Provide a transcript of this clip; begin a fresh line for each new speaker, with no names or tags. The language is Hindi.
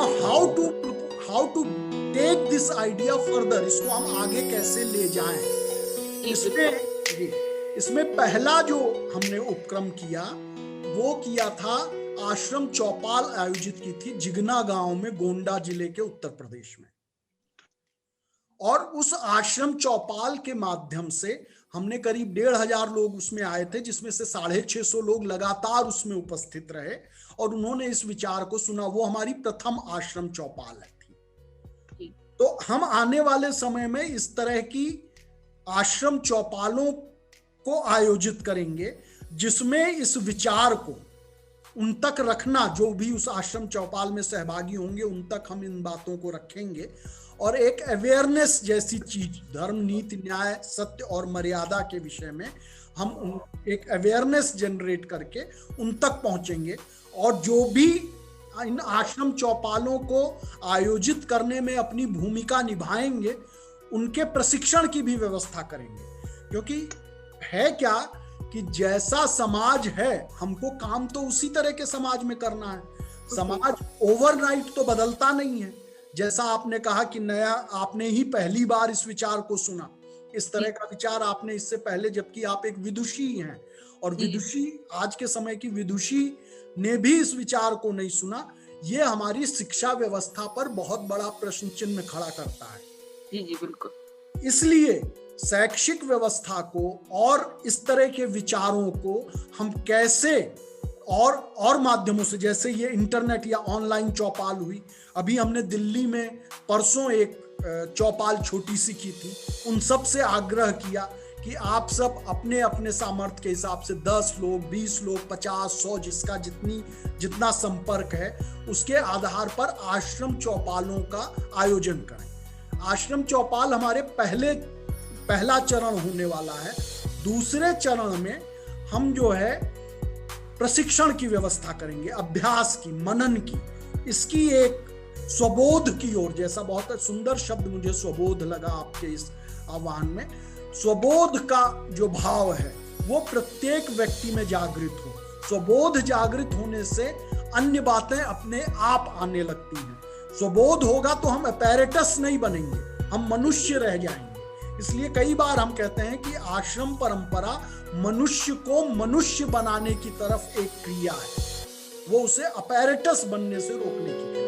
How to take this idea further, इसको हम आगे कैसे ले जाएं। इसमें पहला जो हमने उपक्रम किया वो किया था, आश्रम चौपाल आयोजित की थी जिगना गांव में, गोंडा जिले के उत्तर प्रदेश में। और उस आश्रम चौपाल के माध्यम से हमने करीब 1,500 लोग उसमें आए थे, जिसमें से 650 लोग लगातार उसमें उपस्थित रहे और उन्होंने इस विचार को सुना। वो हमारी प्रथम आश्रम चौपाल थी। तो हम आने वाले समय में इस तरह की आश्रम चौपालों को आयोजित करेंगे, जिसमें इस विचार को उन तक रखना, जो भी उस आश्रम चौपाल में सहभागी होंगे उन तक हम इन बातों को रखेंगे और एक अवेयरनेस जैसी चीज, धर्म, नीति, न्याय, सत्य और मर्यादा के विषय में हम एक अवेयरनेस जनरेट करके उन तक पहुंचेंगे। और जो भी इन आश्रम चौपालों को आयोजित करने में अपनी भूमिका निभाएंगे, उनके प्रशिक्षण की भी व्यवस्था करेंगे। क्योंकि है क्या कि जैसा समाज है, हमको काम तो उसी तरह के समाज में करना है। समाज ओवरनाइट तो बदलता नहीं है। जैसा आपने कहा कि नया, आपने ही पहली बार इस विचार को सुना, इस तरह का विचार आपने इससे पहले, जबकि आप एक विदुषी हैं और विदुषी, आज के समय की विदुषी ने भी इस विचार को नहीं सुना। ये हमारी शिक्षा व्यवस्था पर बहुत बड़ा प्रश्न चिन्ह खड़ा करता है।
जी बिल्कुल।
इसलिए शैक्षिक व्यवस्था को और इस तरह के विचारों को हम कैसे और माध्यमों से, जैसे ये इंटरनेट या ऑनलाइन चौपाल हुई, अभी हमने दिल्ली में परसों एक चौपाल छोटी सी की थी, उन सब से आग्रह किया कि आप सब अपने अपने सामर्थ्य के हिसाब से 10 लोग, 20 लोग, 50, 100, जिसका जितना संपर्क है, उसके आधार पर आश्रम चौपालों का आयोजन करें। आश्रम चौपाल हमारे पहला चरण होने वाला है। दूसरे चरण में हम जो है प्रशिक्षण की व्यवस्था करेंगे, अभ्यास की, मनन की, इसकी एक स्वबोध की ओर, जैसा बहुत सुंदर शब्द मुझे स्वबोध लगा आपके इस आह्वान में। स्वबोध का जो भाव है वो प्रत्येक व्यक्ति में जागृत हो। स्वबोध जागृत होने से अन्य बातें अपने आप आने लगती हैं। स्वबोध होगा तो हम अपैरेटस नहीं बनेंगे, हम मनुष्य रह जाएंगे। इसलिए कई बार हम कहते हैं कि आश्रम परंपरा मनुष्य को मनुष्य बनाने की तरफ एक क्रिया है, वो उसे अपैरेटस बनने से रोकने की क्रिया।